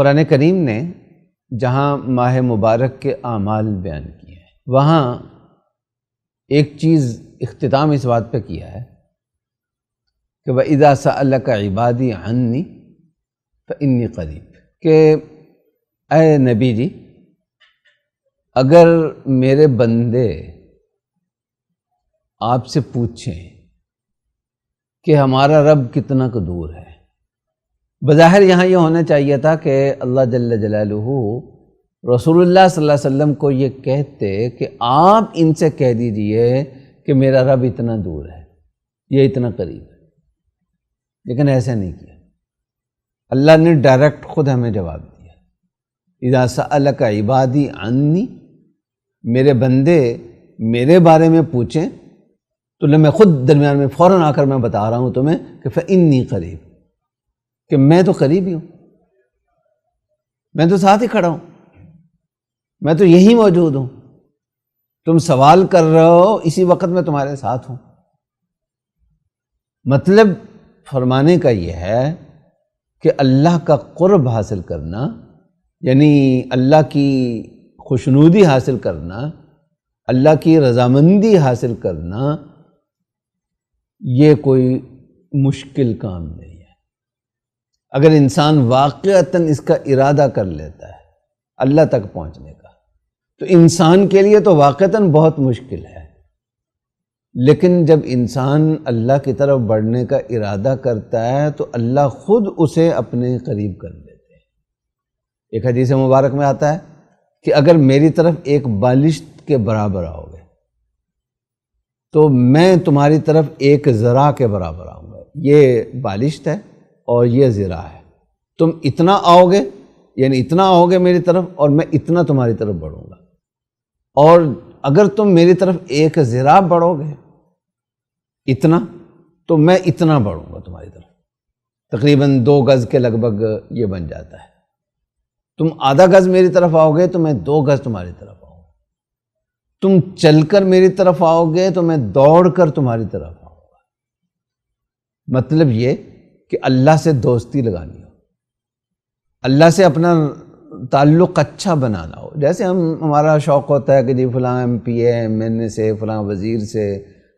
قرآن کریم نے جہاں ماہ مبارک کے اعمال بیان کیے ہیں وہاں ایک چیز اختتام اس بات پہ کیا ہے کہ وَإِذَا سَأَلَكَ عِبَادِي عَنِّي فَإِنِّي قَرِيب، کہ اے نبی جی اگر میرے بندے آپ سے پوچھیں کہ ہمارا رب کتنا کو دور ہے، بظاہر یہاں یہ ہونا چاہیے تھا کہ اللہ جل جلالہ رسول اللہ صلی اللہ علیہ وسلم کو یہ کہتے کہ آپ ان سے کہہ دیجئے کہ میرا رب اتنا دور ہے، یہ اتنا قریب ہے، لیکن ایسا نہیں کیا۔ اللہ نے ڈائریکٹ خود ہمیں جواب دیا، اذا سألک عبادی عنی، میرے بندے میرے بارے میں پوچھیں تو میں خود درمیان میں فوراً آ کر میں بتا رہا ہوں تمہیں کہ فإنی قریب، کہ میں تو قریب ہی ہوں، میں تو ساتھ ہی کھڑا ہوں، میں تو یہی موجود ہوں، تم سوال کر رہے ہو اسی وقت میں تمہارے ساتھ ہوں۔ مطلب فرمانے کا یہ ہے کہ اللہ کا قرب حاصل کرنا، یعنی اللہ کی خوشنودی حاصل کرنا، اللہ کی رضامندی حاصل کرنا، یہ کوئی مشکل کام نہیں ہے۔ اگر انسان واقعتاً اس کا ارادہ کر لیتا ہے اللہ تک پہنچنے کا تو انسان کے لیے تو واقعتاً بہت مشکل ہے، لیکن جب انسان اللہ کی طرف بڑھنے کا ارادہ کرتا ہے تو اللہ خود اسے اپنے قریب کر لیتے ہیں۔ ایک حدیث مبارک میں آتا ہے کہ اگر میری طرف ایک بالشت کے برابر آؤ گے تو میں تمہاری طرف ایک ذراع کے برابر آؤں گا۔ یہ بالشت ہے اور یہ ذراع ہے، تم اتنا آؤ گے یعنی اتنا آؤ گے میری طرف اور میں اتنا تمہاری طرف بڑھوں گا، اور اگر تم میری طرف ایک ذراع بڑھو گے اتنا تو میں اتنا بڑھوں گا تمہاری طرف، تقریباً 2 گز کے لگ بھگ یہ بن جاتا ہے۔ تم آدھا گز میری طرف آؤ گے تو میں 2 گز تمہاری طرف آؤں گا، تم چل کر میری طرف آؤ گے تو میں دوڑ کر تمہاری طرف آؤں گا۔ مطلب یہ کہ اللہ سے دوستی لگانی ہو، اللہ سے اپنا تعلق اچھا بنانا ہو۔ جیسے ہمارا شوق ہوتا ہے کہ جی فلاں M P A M N A سے، فلاں وزیر سے،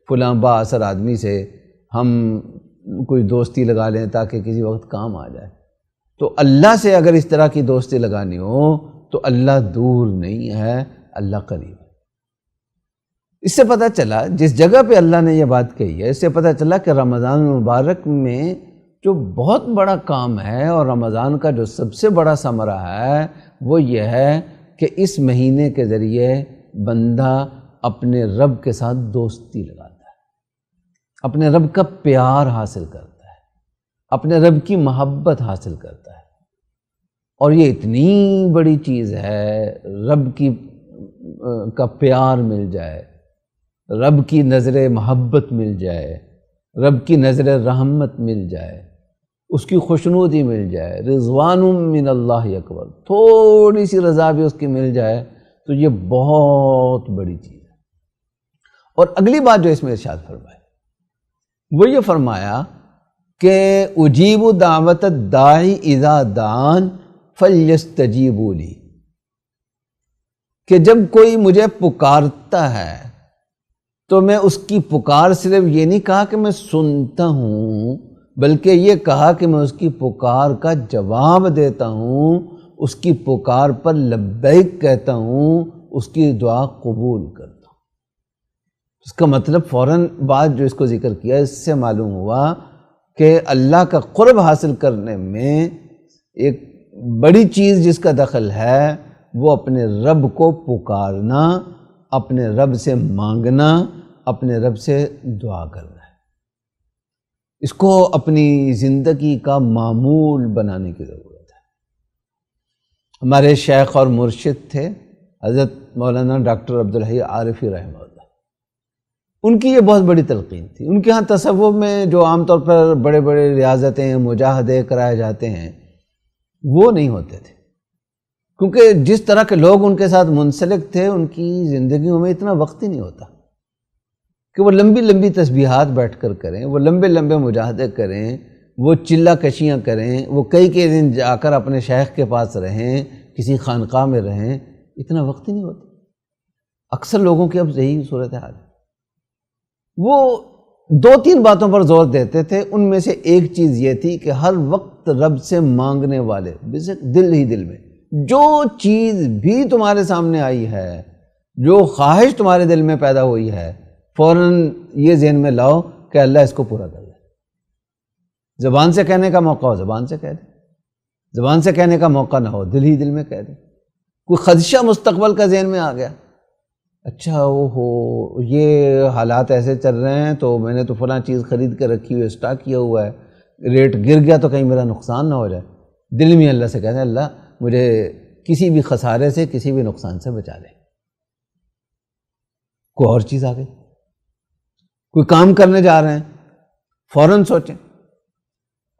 فلاں با اثر آدمی سے ہم کوئی دوستی لگا لیں تاکہ کسی وقت کام آ جائے، تو اللہ سے اگر اس طرح کی دوستی لگانی ہو تو اللہ دور نہیں ہے، اللہ قریب ہے۔ اس سے پتہ چلا، جس جگہ پہ اللہ نے یہ بات کہی ہے، اس سے پتہ چلا کہ رمضان المبارک میں جو بہت بڑا کام ہے اور رمضان کا جو سب سے بڑا ثمرہ ہے وہ یہ ہے کہ اس مہینے کے ذریعے بندہ اپنے رب کے ساتھ دوستی لگاتا ہے، اپنے رب کا پیار حاصل کرتا ہے، اپنے رب کی محبت حاصل کرتا ہے۔ اور یہ اتنی بڑی چیز ہے، رب کا پیار مل جائے، رب کی نظر محبت مل جائے، رب کی نظر رحمت مل جائے، اس کی خوشنودی مل جائے، رضوان من اللہ اکبر، تھوڑی سی رضا بھی اس کی مل جائے تو یہ بہت بڑی چیز ہے۔ اور اگلی بات جو اس میں ارشاد فرمائی وہ یہ فرمایا کہ اجیب دعوت الداعی اذا دعان فلیستجیبوا لی، کہ جب کوئی مجھے پکارتا ہے تو میں اس کی پکار صرف یہ نہیں کہا کہ میں سنتا ہوں، بلکہ یہ کہا کہ میں اس کی پکار کا جواب دیتا ہوں، اس کی پکار پر لبیک کہتا ہوں، اس کی دعا قبول کرتا ہوں۔ اس کا مطلب فوراً بعد جو اس کو ذکر کیا اس سے معلوم ہوا کہ اللہ کا قرب حاصل کرنے میں ایک بڑی چیز جس کا دخل ہے وہ اپنے رب کو پکارنا، اپنے رب سے مانگنا، اپنے رب سے دعا کرنا ہے۔ اس کو اپنی زندگی کا معمول بنانے کی ضرورت ہے۔ ہمارے شیخ اور مرشد تھے حضرت مولانا ڈاکٹر عبدالحی عارفی رحمہ اللہ، ان کی یہ بہت بڑی تلقین تھی۔ ان کے ہاں تصوف میں جو عام طور پر بڑے بڑے ریاضتیں مجاہدے کرائے جاتے ہیں وہ نہیں ہوتے تھے، کیونکہ جس طرح کے لوگ ان کے ساتھ منسلک تھے ان کی زندگیوں میں اتنا وقت ہی نہیں ہوتا کہ وہ لمبی لمبی تسبیحات بیٹھ کر کریں، وہ لمبے لمبے مجاہدے کریں، وہ چلہ کشیاں کریں، وہ کئی دن جا کر اپنے شیخ کے پاس رہیں، کسی خانقاہ میں رہیں، اتنا وقت ہی نہیں ہوتا۔ اکثر لوگوں کی اب یہی صورتحال ہے۔ وہ 2-3 باتوں پر زور دیتے تھے، ان میں سے ایک چیز یہ تھی کہ ہر وقت رب سے مانگنے والے، دل ہی دل میں جو چیز بھی تمہارے سامنے آئی ہے، جو خواہش تمہارے دل میں پیدا ہوئی ہے، فوراً یہ ذہن میں لاؤ کہ اللہ اس کو پورا کر دے۔ زبان سے کہنے کا موقع ہو زبان سے کہہ دے، زبان سے کہنے کا موقع نہ ہو دل ہی دل میں کہہ دے۔ کوئی خدشہ مستقبل کا ذہن میں آ گیا، اچھا اوہو یہ حالات ایسے چل رہے ہیں تو میں نے تو فلاں چیز خرید کے رکھی ہوئی، اسٹاک کیا ہوا ہے، ریٹ گر گیا تو کہیں میرا نقصان نہ ہو جائے، دل میں اللہ سے کہتے ہیں اللہ مجھے کسی بھی خسارے سے، کسی بھی نقصان سے بچا لے۔ کوئی اور چیز آ گئی، کوئی کام کرنے جا رہے ہیں، فوراً سوچیں۔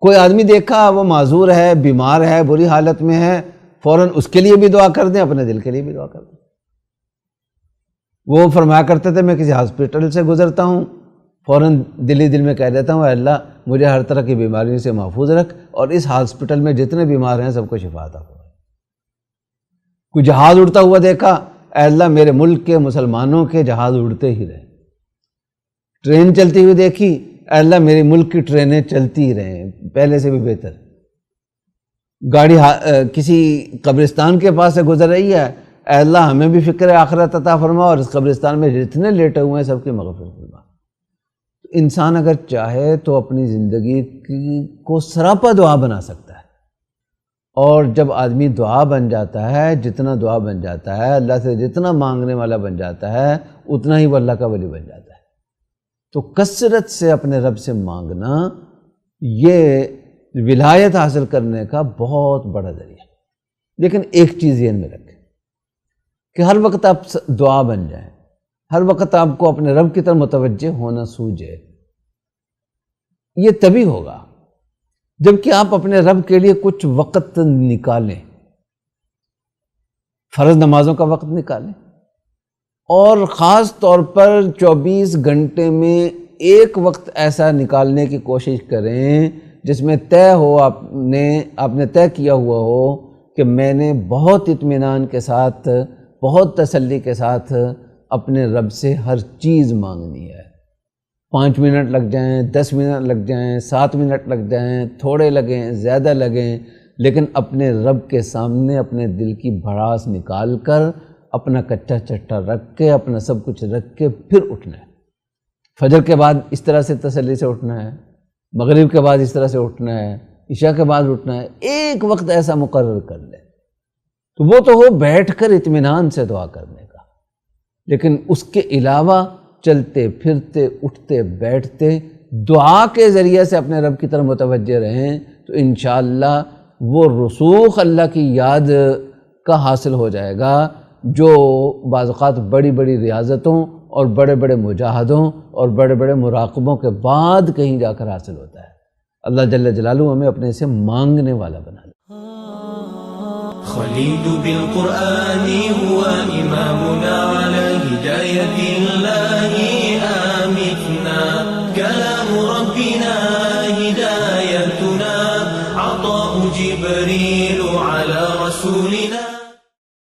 کوئی آدمی دیکھا وہ معذور ہے، بیمار ہے، بری حالت میں ہے، فوراً اس کے لیے بھی دعا کر دیں، اپنے دل کے لیے بھی دعا کر دیں۔ وہ فرمایا کرتے تھے میں کسی ہاسپٹل سے گزرتا ہوں، فوراً دل ہی دل میں کہہ دیتا ہوں اے اللہ مجھے ہر طرح کی بیماری سے محفوظ رکھ، اور اس ہاسپٹل میں جتنے بیمار ہیں سب کو شفا عطا فرما۔ کوئی جہاز اڑتا ہوا دیکھا، اے اللہ میرے ملک کے مسلمانوں کے جہاز اڑتے ہی رہے۔ ٹرین چلتی ہوئی دیکھی، اے اللہ میرے ملک کی ٹرینیں چلتی ہی رہیں، پہلے سے بھی بہتر۔ گاڑی کسی قبرستان کے پاس سے گزر رہی ہے، اے اللہ ہمیں بھی فکر آخرت عطا فرما، اور اس قبرستان میں جتنے لیٹے ہوئے ہیں سب کی مغفرت فرما۔ انسان اگر چاہے تو اپنی زندگی کو سراپا دعا بنا سکتا ہے، اور جب آدمی دعا بن جاتا ہے، جتنا دعا بن جاتا ہے، اللہ سے جتنا مانگنے والا بن جاتا ہے، اتنا ہی وہ اللہ کا ولی بن جاتا ہے۔ تو کثرت سے اپنے رب سے مانگنا یہ ولایت حاصل کرنے کا بہت بڑا ذریعہ۔ لیکن ایک چیز ذہن میں رکھیں کہ ہر وقت آپ دعا بن جائیں، ہر وقت آپ کو اپنے رب کی طرف متوجہ ہونا سوجے، یہ تبھی ہوگا جبکہ آپ اپنے رب کے لیے کچھ وقت نکالیں، فرض نمازوں کا وقت نکالیں، اور خاص طور پر 24 گھنٹے میں ایک وقت ایسا نکالنے کی کوشش کریں جس میں طے ہو، آپ نے طے کیا ہوا ہو کہ میں نے بہت اطمینان کے ساتھ، بہت تسلی کے ساتھ اپنے رب سے ہر چیز مانگنی ہے۔ 5 منٹ لگ جائیں، 10 منٹ لگ جائیں، 7 منٹ لگ جائیں، تھوڑے لگیں، زیادہ لگیں، لیکن اپنے رب کے سامنے اپنے دل کی بھڑاس نکال کر، اپنا کچا چٹا رکھ کے، اپنا سب کچھ رکھ کے پھر اٹھنا ہے۔ فجر کے بعد اس طرح سے تسلی سے اٹھنا ہے، مغرب کے بعد اس طرح سے اٹھنا ہے، عشاء کے بعد اٹھنا ہے، ایک وقت ایسا مقرر کر لے تو وہ تو ہو بیٹھ کر اطمینان سے دعا کرنے کا۔ لیکن اس کے علاوہ چلتے پھرتے، اٹھتے بیٹھتے دعا کے ذریعے سے اپنے رب کی طرف متوجہ رہیں تو انشاءاللہ وہ رسوخ اللہ کی یاد کا حاصل ہو جائے گا جو بعض اوقات بڑی بڑی ریاضتوں اور بڑے بڑے مجاہدوں اور بڑے بڑے مراقبوں کے بعد کہیں جا کر حاصل ہوتا ہے۔ اللہ جل جلالہ ہمیں اپنے سے مانگنے والا بنا لے۔ خليل بالقرآن هو إمامنا على هداية